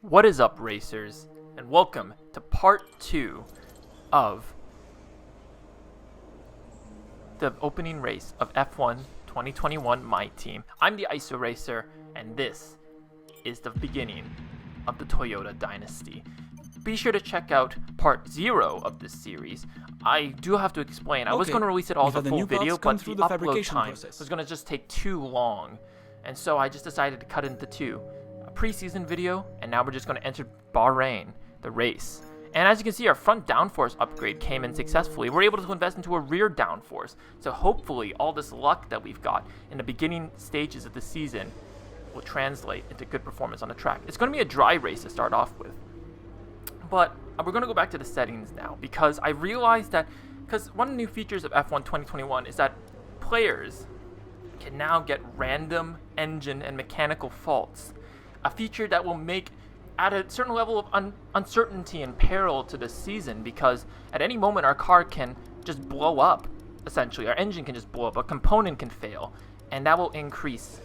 What is up, racers, and welcome to part 2 of the opening race of F1 2021 My Team. I'm the ISO Racer, and this is the beginning of the Toyota dynasty. Be sure to check out part 0 of this series. I do have to explain, I was going to release it all as a full video, but the upload time was going to just take too long, and so I just decided to cut it into 2. Preseason video, and now we're just going to enter Bahrain, the race. And as you can see, our front downforce upgrade came in successfully. We're able to invest into a rear downforce, so hopefully all this luck that we've got in the beginning stages of the season will translate into good performance on the track. It's going to be a dry race to start off with, but we're going to go back to the settings now, because I realized that, because one of the new features of F1 2021 is that players can now get random engine and mechanical faults. A feature that will make add a certain level of uncertainty and peril to the season, because at any moment our car can just blow up. Essentially, our engine can just blow up, a component can fail, and that will increase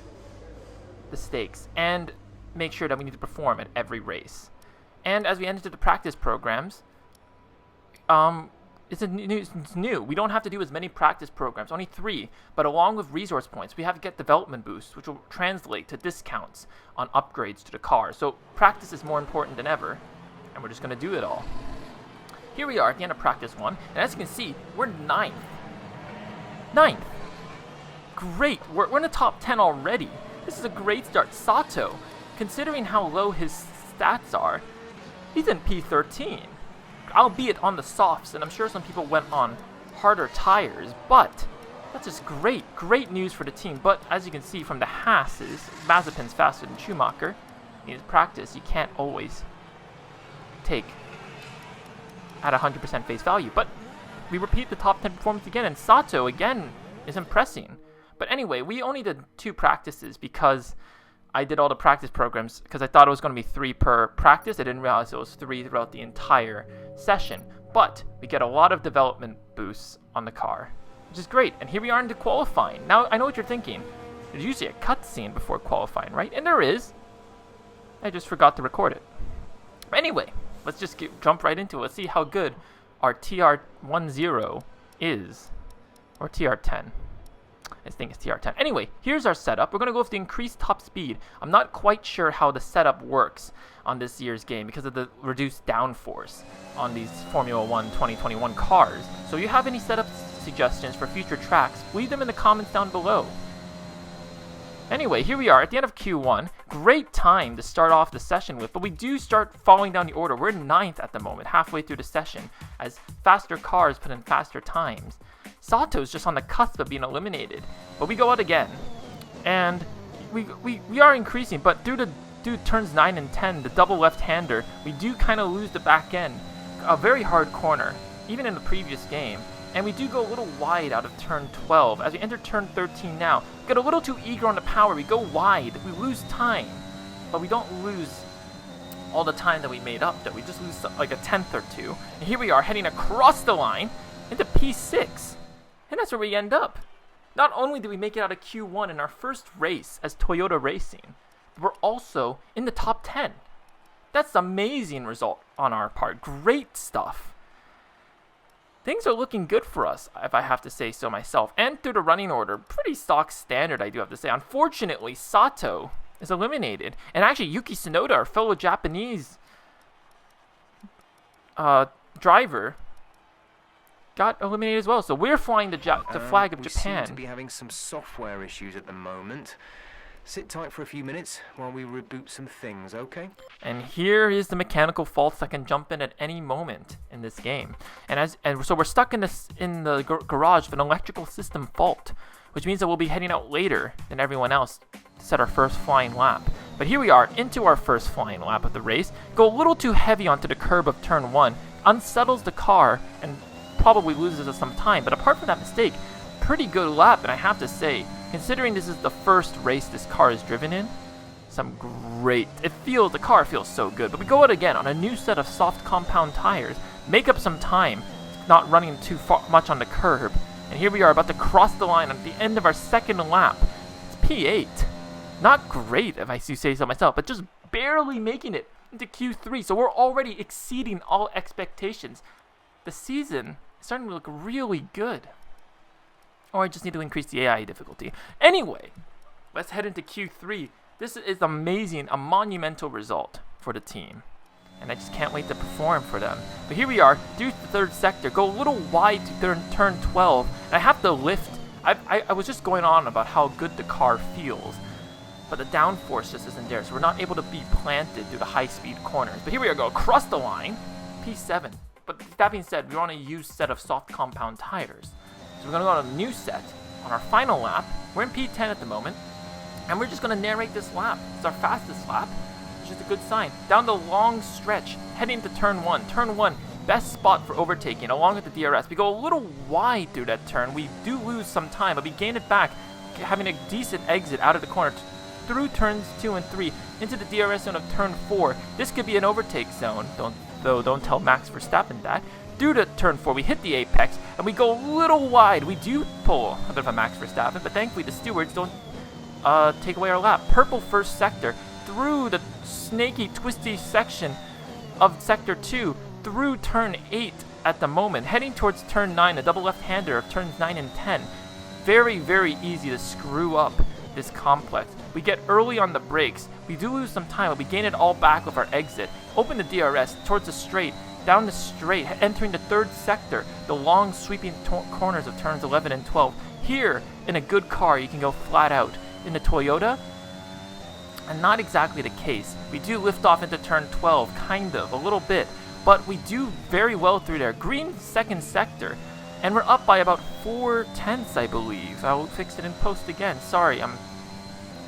the stakes and make sure that we need to perform at every race. And as we enter the practice programs, it's new. We don't have to do as many practice programs, only 3, but along with resource points, we have to get development boosts, which will translate to discounts on upgrades to the car. So practice is more important than ever, and we're just going to do it all. Here we are at the end of practice 1, and as you can see, we're 9th. 9th! Great! We're in the top 10 already. This is a great start. Sato, considering how low his stats are, he's in P13. Albeit on the softs, and I'm sure some people went on harder tires, but that's just great news for the team. But as you can see from the Haas's, Mazepin's faster than Schumacher. In his practice, you can't always take at 100% face value. But we repeat the top 10 performance again, and Sato again is impressing. But anyway, we only did 2 practices because I did all the practice programs because I thought it was going to be 3 per practice. I didn't realize it was 3 throughout the entire session. But we get a lot of development boosts on the car, which is great. And here we are into qualifying. Now, I know what you're thinking. There's usually a cutscene before qualifying, right? And there is. I just forgot to record it. Anyway, let's just jump right into it. Let's see how good our TR10 is. Or TR10. I think it's TR10. Anyway, here's our setup. We're going to go with the increased top speed. I'm not quite sure how the setup works on this year's game because of the reduced downforce on these Formula 1 2021 cars. So if you have any setup suggestions for future tracks, leave them in the comments down below. Anyway, here we are at the end of Q1. Great time to start off the session with, but we do start falling down the order. We're 9th at the moment, halfway through the session, as faster cars put in faster times. Sato's just on the cusp of being eliminated, but we go out again, and we are increasing, but due turns 9 and 10, the double left-hander, we do kind of lose the back end. A very hard corner, even in the previous game, and we do go a little wide out of turn 12. As we enter turn 13 now, we get a little too eager on the power, we go wide, we lose time, but we don't lose all the time that we made up, that we just lose like a 10th or 2, and here we are heading across the line into P6. And that's where we end up. Not only did we make it out of Q1 in our first race as Toyota Racing, but we're also in the top 10. That's an amazing result on our part. Great stuff. Things are looking good for us, if I have to say so myself. And through the running order, pretty stock standard, I do have to say. Unfortunately, Sato is eliminated. And actually, Yuki Tsunoda, our fellow Japanese driver, got eliminated as well. So we're flying the flag of Japan. We seem to be having some software issues at the moment. Sit tight for a few minutes while we reboot some things, okay? And here is the mechanical faults that can jump in at any moment in this game. And so we're stuck in the garage of an electrical system fault, which means that we'll be heading out later than everyone else to set our first flying lap. But here we are into our first flying lap of the race. Go a little too heavy onto the curb of turn 1, unsettles the car, and probably loses us some time, but apart from that mistake, pretty good lap. And I have to say, considering this is the first race this car is driven in, the car feels so good. But we go out again on a new set of soft compound tires, make up some time, not running too much on the curb, and here we are about to cross the line at the end of our second lap. It's P8. Not great, if I do say so myself, but just barely making it into Q3. So we're already exceeding all expectations. The season is starting to look really good. Or I just need to increase the AI difficulty. Anyway, let's head into Q3. This is amazing, a monumental result for the team. And I just can't wait to perform for them. But here we are, do the third sector, go a little wide to turn 12. And I have to lift. I was just going on about how good the car feels. But the downforce just isn't there, so we're not able to be planted through the high-speed corners. But here we are, go across the line, P7. But that being said, we want to use set of soft compound tires. So we're going to go on a new set on our final lap. We're in P10 at the moment, and we're just going to narrate this lap. It's our fastest lap, which is a good sign. Down the long stretch, heading to turn 1. Turn 1, best spot for overtaking, along with the DRS. We go a little wide through that turn. We do lose some time, but we gain it back, having a decent exit out of the corner through turns 2 and 3 into the DRS zone of turn 4. This could be an overtake zone, don't tell Max Verstappen that. Due to turn 4, we hit the apex, and we go a little wide. We do pull a bit of a Max Verstappen, but thankfully the stewards don't take away our lap. Purple first sector, through the snaky, twisty section of sector 2, through turn 8 at the moment, heading towards turn 9, a double left-hander of turns 9 and 10. Very, very easy to screw up this complex. We get early on the brakes. We do lose some time, but we gain it all back with our exit. Open the DRS towards the straight, down the straight, entering the third sector, the long sweeping corners of turns 11 and 12. Here, in a good car, you can go flat out. In the Toyota, and not exactly the case. We do lift off into turn 12, kind of, a little bit, but we do very well through there. Green second sector, and we're up by about 4/10, I believe. I'll fix it in post again. Sorry, I'm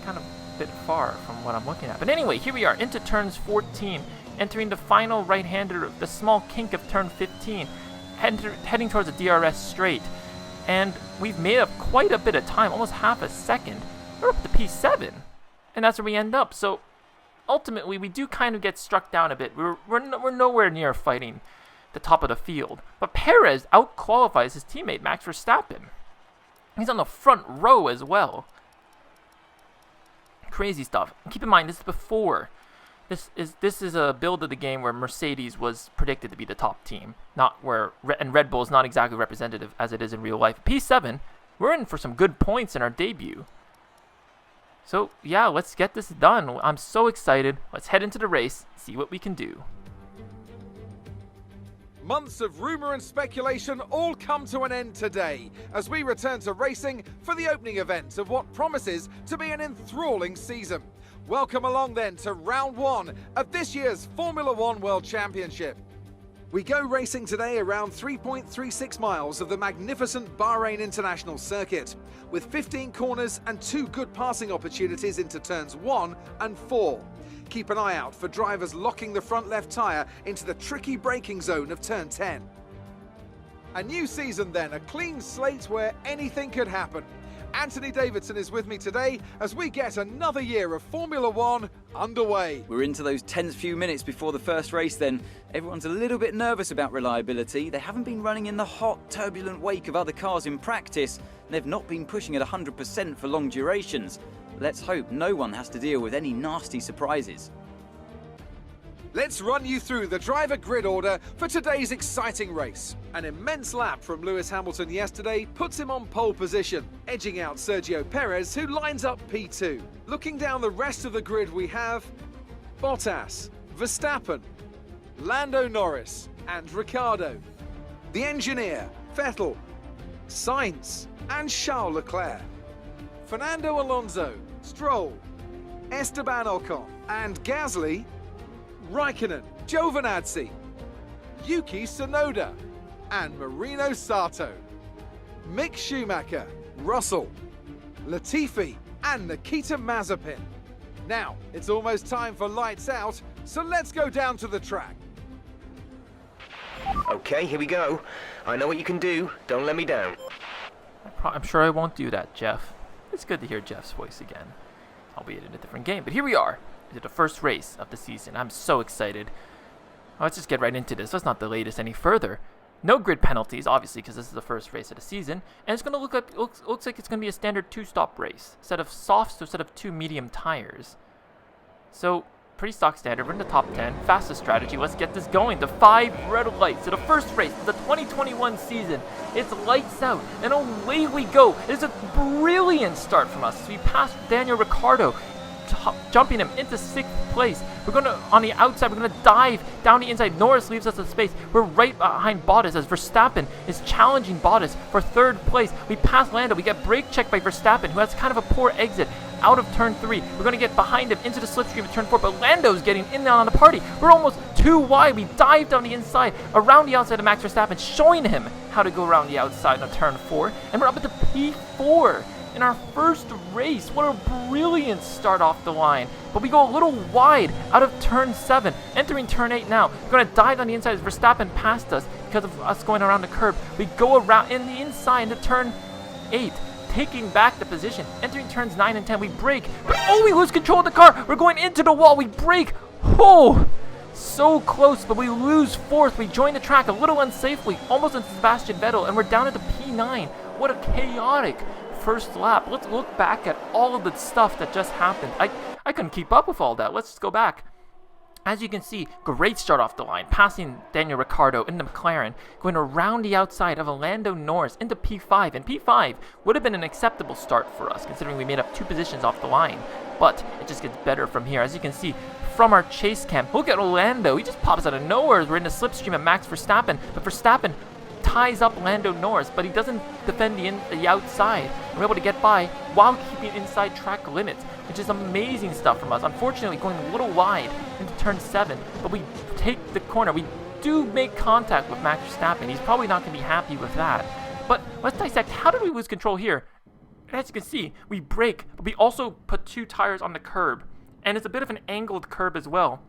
kind of a bit far from what I'm looking at. But anyway, here we are, into turns 14, entering the final right-hander, the small kink of turn 15, heading towards the DRS straight. And we've made up quite a bit of time, almost half a second. We're up to P7, and that's where we end up. So ultimately, we do kind of get struck down a bit. We're nowhere near fighting the top of the field. But Perez out-qualifies his teammate, Max Verstappen. He's on the front row as well. Crazy stuff. Keep in mind, this is before. This is a build of the game where Mercedes was predicted to be the top team, not where and Red Bull is not exactly representative as it is in real life. P7, we're in for some good points in our debut. So yeah, let's get this done. I'm so excited. Let's head into the race, see what we can do. Months of rumour and speculation all come to an end today as we return to racing for the opening event of what promises to be an enthralling season. Welcome along then to round 1 of this year's Formula One World Championship. We go racing today around 3.36 miles of the magnificent Bahrain International Circuit, with 15 corners and 2 good passing opportunities into turns 1 and 4. Keep an eye out for drivers locking the front left tyre into the tricky braking zone of turn 10. A new season then, a clean slate where anything could happen. Anthony Davidson is with me today as we get another year of Formula One underway. We're into those tense few minutes before the first race then. Everyone's a little bit nervous about reliability. They haven't been running in the hot, turbulent wake of other cars in practice. They've not been pushing at 100% for long durations. Let's hope no one has to deal with any nasty surprises. Let's run you through the driver grid order for today's exciting race. An immense lap from Lewis Hamilton yesterday puts him on pole position, edging out Sergio Perez, who lines up P2. Looking down the rest of the grid, we have Bottas, Verstappen, Lando Norris and Ricciardo. The engineer, Vettel, Sainz and Charles Leclerc. Fernando Alonso, Stroll, Esteban Ocon and Gasly, Raikkonen, Giovinazzi, Yuki Tsunoda and Marino Sato, Mick Schumacher, Russell, Latifi and Nikita Mazepin. Now, it's almost time for lights out, so let's go down to the track. Okay, here we go. I know what you can do. Don't let me down. I'm sure I won't do that, Jeff. It's good to hear Jeff's voice again, albeit in a different game. But here we are. Into the first race of the season. I'm so excited. Let's just get right into this. Let's not delay this any further. No grid penalties, obviously, because this is the first race of the season, and it's going to looks like it's going to be a standard 2-stop race, set of softs to a set of 2 medium tires. So pretty stock standard. We're in the top 10. Fastest strategy. Let's get this going. The 5 red lights. So the first race of the 2021 season. It's lights out, and away we go. It is a brilliant start from us. We passed Daniel Ricciardo, jumping him into 6th place. We're going to, on the outside, we're going to dive down the inside. Norris leaves us a space. We're right behind Bottas as Verstappen is challenging Bottas for 3rd place. We pass Lando. We get brake checked by Verstappen, who has kind of a poor exit out of turn 3. We're going to get behind him into the slipstream of turn 4, but Lando's getting in there on the party. We're almost too wide. We dive down the inside, around the outside of Max Verstappen, showing him how to go around the outside on turn 4, and we're up at the P4 in our first race. What a brilliant start off the line. But we go a little wide out of turn 7, entering turn 8 now. We're going to dive on the inside as Verstappen passed us because of us going around the curb. We go around in the inside into turn 8, taking back the position, entering turns 9 and 10. We brake, but we lose control of the car. We're going into the wall. We brake. So close, but we lose 4th. We join the track a little unsafely, almost into Sebastian Vettel, and we're down at the P9. What a chaotic first lap. Let's look back at all of the stuff that just happened. I couldn't keep up with all that. Let's just go back. As you can see, great start off the line, passing Daniel Ricciardo into McLaren, going around the outside of Lando Norris into P5, and P5 would have been an acceptable start for us, considering we made up 2 positions off the line, but it just gets better from here. As you can see from our chase cam, look at Lando. He just pops out of nowhere. We're in the slipstream of Max Verstappen, but Verstappen ties up Lando Norris, but he doesn't defend the outside. We're able to get by while keeping inside track limits, which is amazing stuff from us. Unfortunately, going a little wide into turn 7, but we take the corner. We do make contact with Max Verstappen. He's probably not going to be happy with that. But let's dissect, how did we lose control here? As you can see, we brake, but we also put 2 tires on the curb, and it's a bit of an angled curb as well.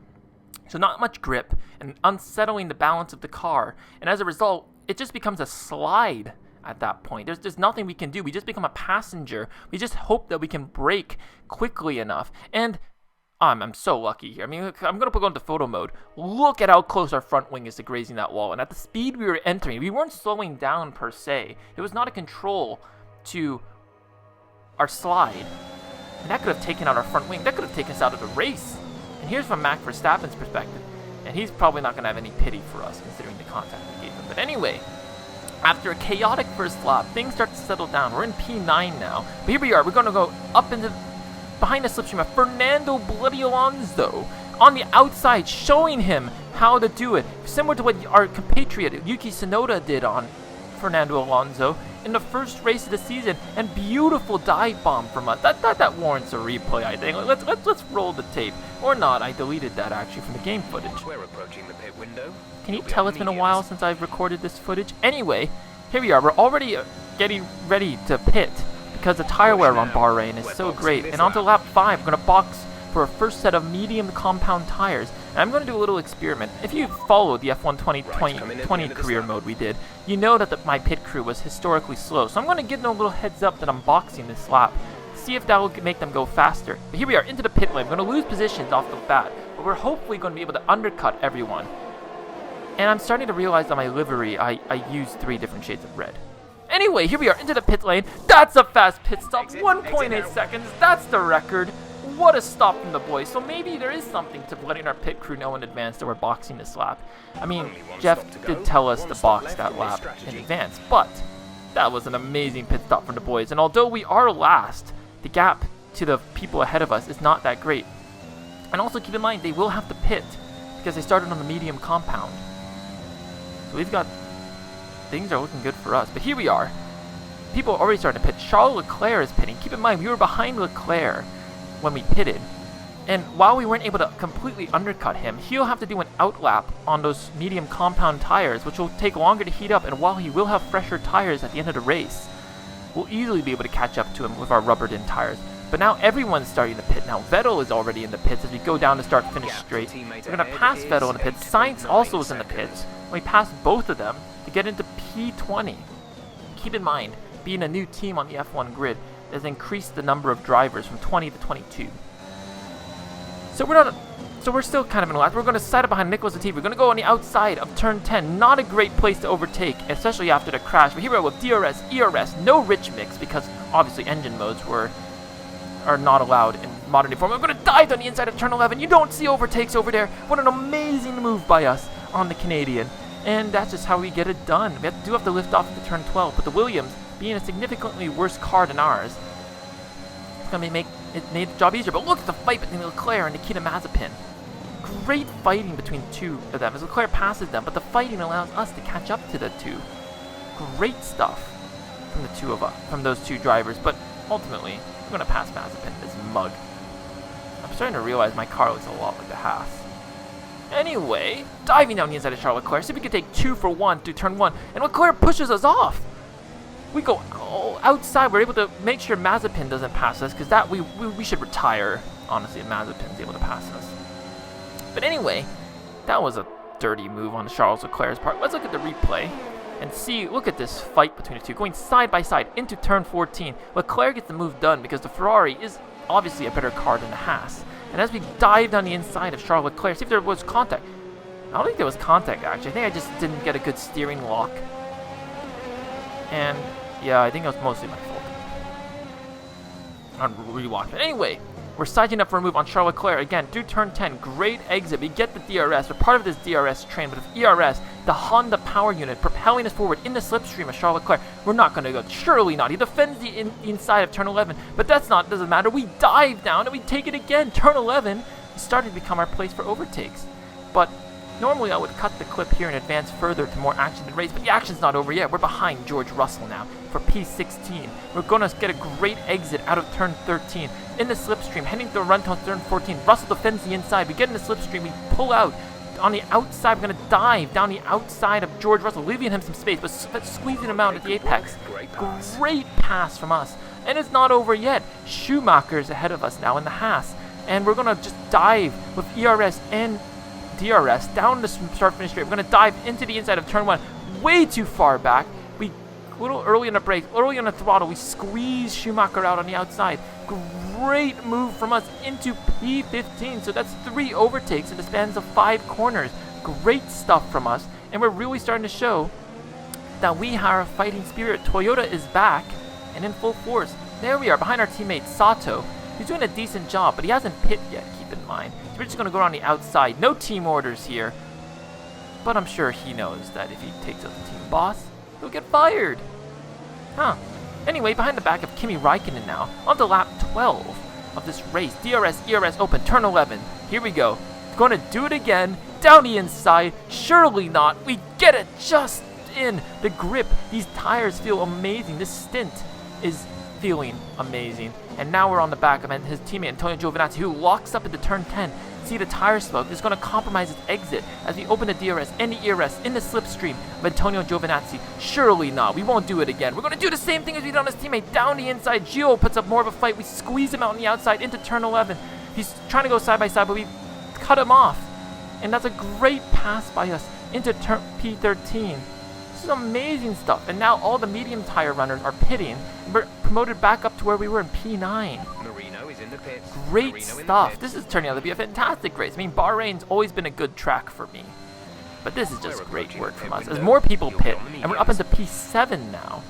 So not much grip and unsettling the balance of the car, and as a result, it just becomes a slide at that point. There's nothing we can do. We just become a passenger. We just hope that we can brake quickly enough. And I'm so lucky here. I mean, I'm going to go into photo mode. Look at how close our front wing is to grazing that wall. And at the speed we were entering, we weren't slowing down per se. It was not a control to our slide. And that could have taken out our front wing. That could have taken us out of the race. And here's from Max Verstappen's perspective. And he's probably not going to have any pity for us, considering the contact we gave him. But anyway, after a chaotic first lap, things start to settle down. We're in P9 now. But here we are. We're going to go up into behind the slipstream of Fernando Bloody Alonso on the outside, showing him how to do it. Similar to what our compatriot Yuki Tsunoda did on Fernando Alonso in the first race of the season, and beautiful dive bomb from us. That warrants a replay, I think. Let's roll the tape. Or not, I deleted that actually from the game footage. We're approaching the pit window. Can you tell it's been a while since I've recorded this footage? Anyway, here we are. We're already getting ready to pit because the tire wear on Bahrain is so great. And onto lap 5, we're going to box for a first set of medium compound tires. And I'm going to do a little experiment. If you followed the F1 2020 career mode we did, you know that my pit crew was historically slow. So I'm going to give them a little heads up that I'm boxing this lap. See if that will make them go faster. But here we are into the pit lane. We're going to lose positions off the bat, but we're hopefully going to be able to undercut everyone. And I'm starting to realize that my livery, I used 3 different shades of red. Anyway, here we are into the pit lane. That's a fast pit stop. 1.8 seconds. That's the record. What a stop from the boys. So maybe there is something to letting our pit crew know in advance that we're boxing this lap. I mean, Jeff did tell us to box that lap in advance, but that was an amazing pit stop from the boys. And although we are last, the gap to the people ahead of us is not that great. And also keep in mind, they will have to pit because they started on the medium compound. So we've got, things are looking good for us. But here we are. People are already starting to pit. Charles Leclerc is pitting. Keep in mind, we were behind Leclerc when we pitted. And while we weren't able to completely undercut him, he'll have to do an outlap on those medium compound tires, which will take longer to heat up. And while he will have fresher tires at the end of the race, we'll easily be able to catch up to him with our rubbered-in tires. But now everyone's starting to pit. Now Vettel is already in the pits as we go down to start finish straight. We're going to pass Vettel in the pits. Sainz also is in the pits. We pass both of them to get into P20. Keep in mind, being a new team on the F1 grid has increased the number of drivers from 20 to 22. So we're still kind of in the last. We're going to side up behind Nicholas Latifi. We're going to go on the outside of turn 10. Not a great place to overtake, especially after the crash. But here we are with DRS, ERS, no rich mix because obviously engine modes are not allowed in modern day form. We're going to dive on the inside of turn 11. You don't see overtakes over there. What an amazing move by us on the Canadian. And that's just how we get it done. We do have to lift off to turn 12, but the Williams, being a significantly worse car than ours, it's going to make it made the job easier. But look at the fight between Leclerc and Nikita Mazepin. Great fighting between two of them as Leclerc passes them, but the fighting allows us to catch up to the two. Great stuff from the two of us, from those two drivers, but ultimately we're going to pass Mazepin, this mug. I'm starting to realize my car looks a lot like the Haas. Anyway, diving down the inside of Charles Leclerc, see if we can take 2 for 1 through turn 1, and Leclerc pushes us off. We go outside. We're able to make sure Mazepin doesn't pass us, because that we should retire, honestly, if Mazepin's able to pass us. But anyway, that was a dirty move on Charles Leclerc's part. Let's look at the replay and see, look at this fight between the two, going side by side into turn 14. Leclerc gets the move done because the Ferrari is obviously a better car than the Haas. And as we dive down the inside of Charles Leclerc, see if there was contact. I don't think there was contact, actually. I think I just didn't get a good steering lock. And yeah, I think it was mostly my fault on rewalking. Anyway, we're sizing up for a move on Charles Leclerc again through turn 10. Great exit. We get the DRS. We're part of this DRS train, but if ERS, the Honda power unit, propelling us forward in the slipstream of Charles Leclerc, we're not going to go. Surely not. He defends the inside of turn 11, but doesn't matter. We dive down and we take it again. Turn 11 started to become our place for overtakes, but normally I would cut the clip here and advance further to more action than race, but the action's not over yet. We're behind George Russell now for P16. We're going to get a great exit out of turn 13 in the slipstream, heading to the run to turn 14. Russell defends the inside. We get in the slipstream. We pull out on the outside. We're going to dive down the outside of George Russell, leaving him some space, but squeezing him out at the apex. Great pass from us. And it's not over yet. Schumacher's ahead of us now in the Haas. And we're going to just dive with ERS and DRS down the start-finish straight. We're going to dive into the inside of turn 1, way too far back. We a little early on the brake, early on the throttle. We squeeze Schumacher out on the outside. Great move from us into P15. So that's 3 overtakes in the spans of 5 corners. Great stuff from us. And we're really starting to show that we have a fighting spirit. Toyota is back and in full force. There we are behind our teammate Sato. He's doing a decent job, but he hasn't pit yet, keep in mind. So we're just going to go on the outside. No team orders here. But I'm sure he knows that if he takes out the team boss, he'll get fired. Huh. Anyway, behind the back of Kimi Räikkönen now, on to lap 12 of this race. DRS, ERS open, turn 11. Here we go. Going to do it again. Down the inside. Surely not. We get it just in. The grip. These tires feel amazing. This stint is feeling amazing. And now we're on the back of his teammate Antonio Giovinazzi, who locks up into turn 10. See the tire smoke. This is going to compromise his exit as we open the DRS and the ERS in the slipstream of Antonio Giovinazzi. Surely not. We won't do it again. We're going to do the same thing as we did on his teammate. Down the inside. Gio puts up more of a fight. We squeeze him out on the outside into turn 11. He's trying to go side by side, but we cut him off. And that's a great pass by us into turn P13. This is amazing stuff. And now all the medium tire runners are pitting. We're promoted back up to where we were in P9. In the pits. Great stuff. This is turning out to be a fantastic race. I mean, Bahrain's always been a good track for me. But this is just great work from us. As more people pit, and we're up into P7 now.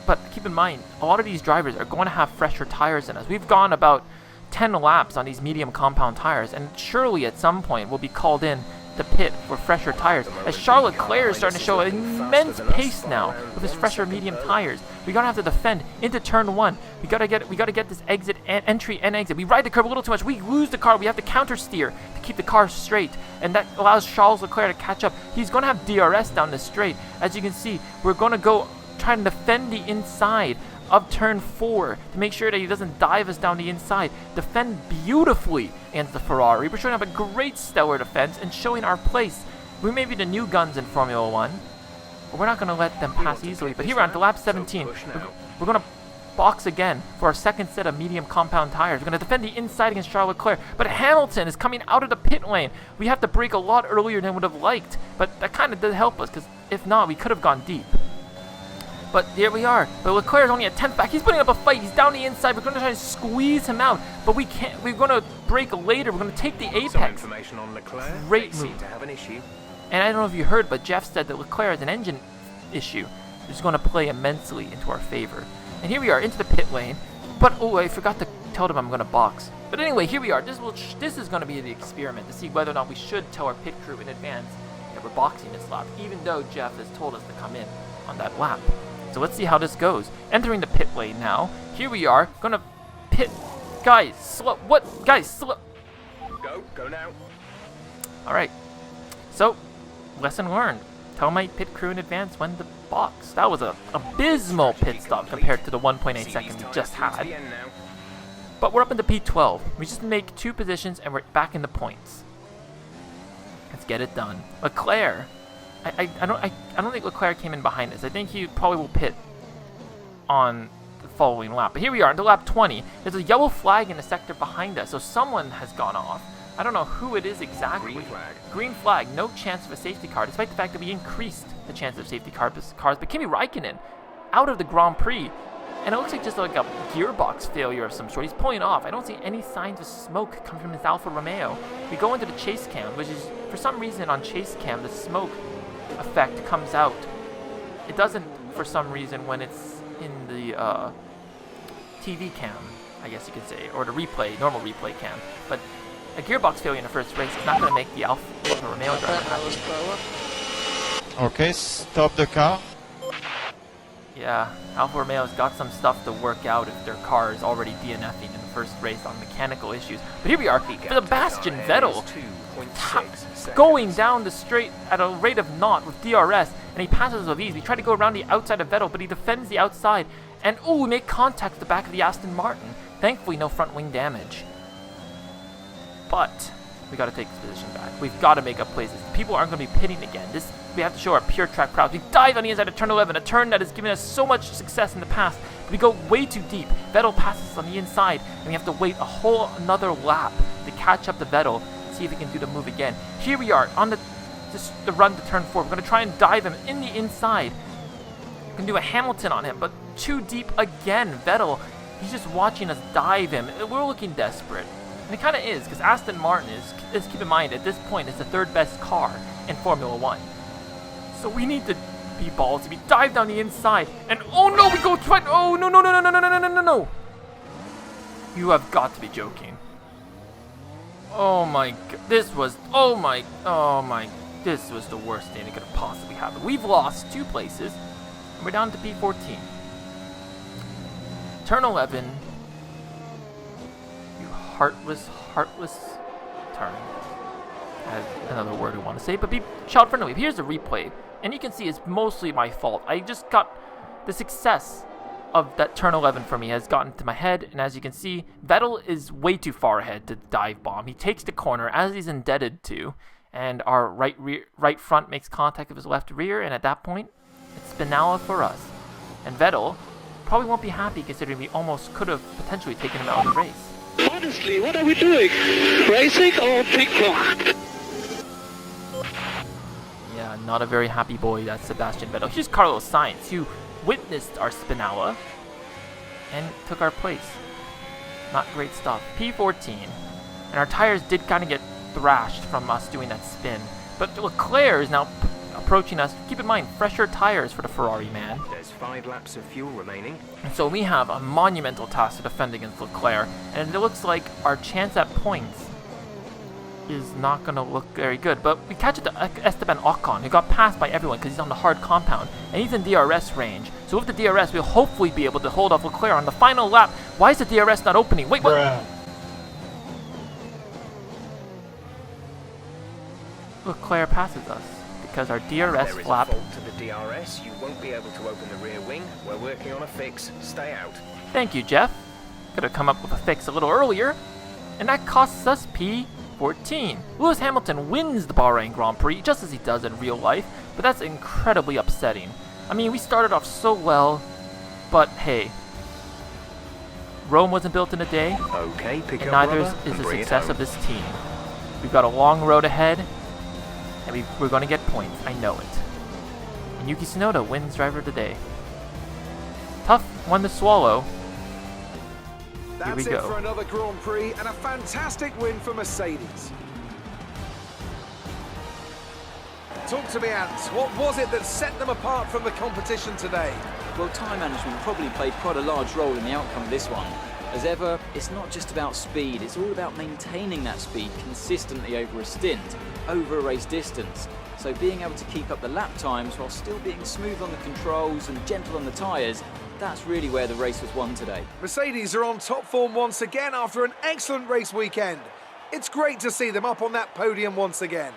But keep in mind, a lot of these drivers are going to have fresher tires than us. We've gone about 10 laps on these medium compound tires, and surely at some point we'll be called in the pit for fresher tires, as Charles Leclerc is starting to show an immense pace now with his fresher medium tires. We're gonna have to defend into turn 1. We gotta get this exit and entry and exit. We ride the curb a little too much. We lose the car. We have to counter steer to keep the car straight, and that allows Charles Leclerc to catch up. He's gonna have DRS down the straight. As you can see, we're gonna go try to defend the inside of turn 4 to make sure that he doesn't dive us down the inside. Defend beautifully against the Ferrari. We're showing up a great stellar defense and showing our place. We may be the new guns in Formula 1, but we're not going to let them pass easily. But here on to lap 17, we're going to box again for our second set of medium compound tires. We're going to defend the inside against Charles Leclerc, but Hamilton is coming out of the pit lane. We have to brake a lot earlier than we would have liked, but that kind of did help us, because if not, we could have gone deep. But here we are. But Leclerc is only a 10th back. He's putting up a fight. He's down the inside. We're going to try to squeeze him out, but we can't. We're going to brake later. We're going to take the apex. Great move. And I don't know if you heard, but Jeff said that Leclerc has an engine issue, which is going to play immensely into our favor. And here we are into the pit lane. But oh, I forgot to told him I'm going to box. But anyway, here we are. This is going to be the experiment to see whether or not we should tell our pit crew in advance that we're boxing this lap, even though Jeff has told us to come in on that lap. So let's see how this goes. Entering the pit lane now. Here we are. Gonna pit. Guys, slow. What? Guys, slow. Go now. Alright. So, lesson learned. Tell my pit crew in advance when to box. That was a abysmal pit stop compared to the 1.8 seconds we just had. But we're up into P12. We just make 2 positions and we're back in the points. Let's get it done. Leclerc. I don't think Leclerc came in behind us. I think he probably will pit on the following lap. But here we are into lap 20. There's a yellow flag in the sector behind us, so someone has gone off. I don't know who it is exactly. Green flag. Green flag. No chance of a safety car, despite the fact that we increased the chance of safety cars. But Kimi Räikkönen out of the Grand Prix. And it looks like just like a gearbox failure of some sort. He's pulling off. I don't see any signs of smoke coming from his Alfa Romeo. We go into the chase cam, which is, for some reason on chase cam, the smoke effect comes out. It doesn't, for some reason, when it's in the TV cam, I guess you could say, or the replay, normal replay cam. But a gearbox failure in the first race is not going to make the Alfa Romeo driver happy. Okay, stop the car. Yeah, Alfa Romeo's got some stuff to work out if their car is already DNFing in the first race on mechanical issues. But here we are, Sebastian Vettel going down the straight at a rate of naught with DRS, and he passes with ease. We try to go around the outside of Vettel, but he defends the outside, and ooh, we make contact with the back of the Aston Martin. Thankfully, no front wing damage. But we got to take this position back. We've got to make up places. People aren't going to be pitting again. We have to show our pure track prowess. We dive on the inside of turn 11, a turn that has given us so much success in the past. But we go way too deep. Vettel passes on the inside, and we have to wait a whole another lap to catch up to Vettel and see if he can do the move again. Here we are on the run to turn 4. We're going to try and dive him in the inside. We can do a Hamilton on him, but too deep again. Vettel, he's just watching us dive him. We're looking desperate. And it kind of is, because Aston Martin is, keep in mind, at this point, is the 3rd best car in Formula 1. So we need to be ballsy. We dive down the inside, and oh no, we go right. Oh no, no, no, no, no, no, no, no, no, no. You have got to be joking. Oh my god. This was the worst thing that could have possibly happened. We've lost 2 places, and we're down to P14. Turn 11. Heartless turn. That's another word we want to say, but be child friendly. Here's the replay, and you can see it's mostly my fault. I just got the success of that turn 11 for me has gotten to my head, and as you can see, Vettel is way too far ahead to dive bomb. He takes the corner as he's indebted to, and our right front makes contact with his left rear, and at that point, it's Spinella for us. And Vettel probably won't be happy considering we almost could have potentially taken him out of the race. Honestly, what are we doing? Racing or ping pong? Yeah, not a very happy boy, that's Sebastian Vettel. Here's Carlos Sainz, who witnessed our Spinella and took our place. Not great stuff. P14. And our tires did kind of get thrashed from us doing that spin. But Leclerc is now approaching us. Keep in mind, fresher tires for the Ferrari man. There's 5 laps of fuel remaining. And so we have a monumental task to defend against Leclerc, and it looks like our chance at points is not going to look very good. But we catch it to Esteban Ocon, who got passed by everyone because he's on the hard compound, and he's in DRS range. So with the DRS, we'll hopefully be able to hold off Leclerc on the final lap. Why is the DRS not opening? Wait, what? Leclerc passes us because our DRS There is flap. a fault to the DRS. You won't be able to open the rear wing. We're working on a fix. Stay out. Thank you, Jeff. Could have come up with a fix a little earlier. And that costs us P14. Lewis Hamilton wins the Bahrain Grand Prix, just as he does in real life, but that's incredibly upsetting. I mean, we started off so well, but hey. Rome wasn't built in a day, Okay, pick and up neither rubber is and the bring it success home. of this team. We've got a long road ahead, and we're going to get points. I know it. And Yuki Tsunoda wins driver of the day. Tough one to swallow. Here we That's it go. for another Grand Prix and a fantastic win for Mercedes. Talk to me, Ant. What was it that set them apart from the competition today? Well, time management probably played quite a large role in the outcome of this one. As ever, it's not just about speed, it's all about maintaining that speed consistently over a stint, over a race distance. So being able to keep up the lap times while still being smooth on the controls and gentle on the tyres, that's really where the race was won today. Mercedes are on top form once again after an excellent race weekend. It's great to see them up on that podium once again.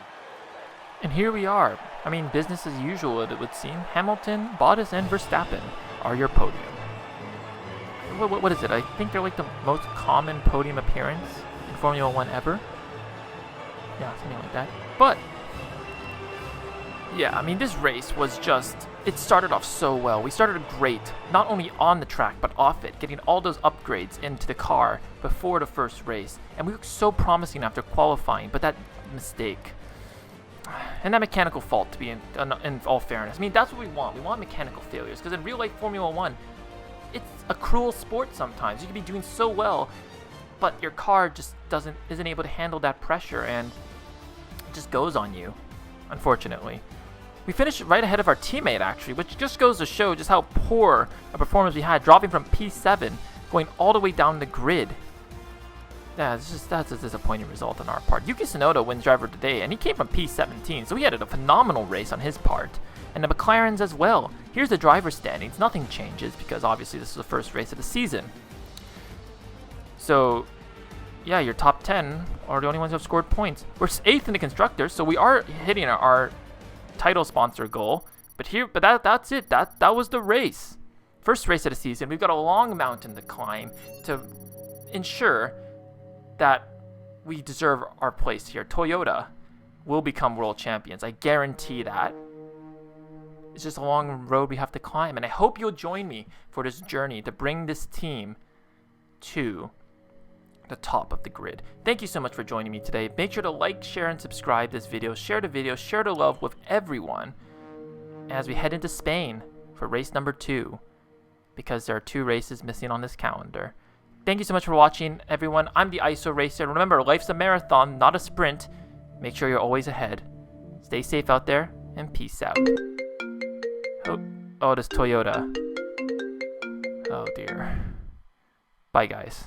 And here we are. I mean, business as usual, it would seem. Hamilton, Bottas, and Verstappen are your podium. What is it? I think they're like the most common podium appearance in Formula 1 ever. Yeah, something like that. But, yeah, I mean, this race was just, it started off so well. We started great, not only on the track, but off it, getting all those upgrades into the car before the first race. And we looked so promising after qualifying, but that mistake, and that mechanical fault, to be in all fairness. I mean, that's what we want. We want mechanical failures, because in real life Formula 1, it's a cruel sport sometimes. You can be doing so well, but your car just isn't able to handle that pressure, and it just goes on you, unfortunately. We finished right ahead of our teammate, actually, which just goes to show just how poor a performance we had, dropping from P7, going all the way down the grid. Yeah, that's a disappointing result on our part. Yuki Tsunoda wins driver today, and he came from P17, so he had a phenomenal race on his part. And the McLarens as well. Here's the driver standings. Nothing changes because obviously this is the first race of the season. So, yeah, your top 10 are the only ones who have scored points. We're 8th in the constructors, so we are hitting our title sponsor goal. But that's it. That was the race. First race of the season. We've got a long mountain to climb to ensure that we deserve our place here. Toyota will become world champions. I guarantee that. It's just a long road we have to climb, and I hope you'll join me for this journey to bring this team to the top of the grid. Thank you so much for joining me today. Make sure to like, share, and subscribe this video. Share the video, share the love with everyone as we head into Spain for race number 2, because there are 2 races missing on this calendar. Thank you so much for watching, everyone. I'm the ISO Racer. Remember, life's a marathon, not a sprint. Make sure you're always ahead. Stay safe out there, and peace out. Oh, this Toyota. Oh, dear. Bye, guys.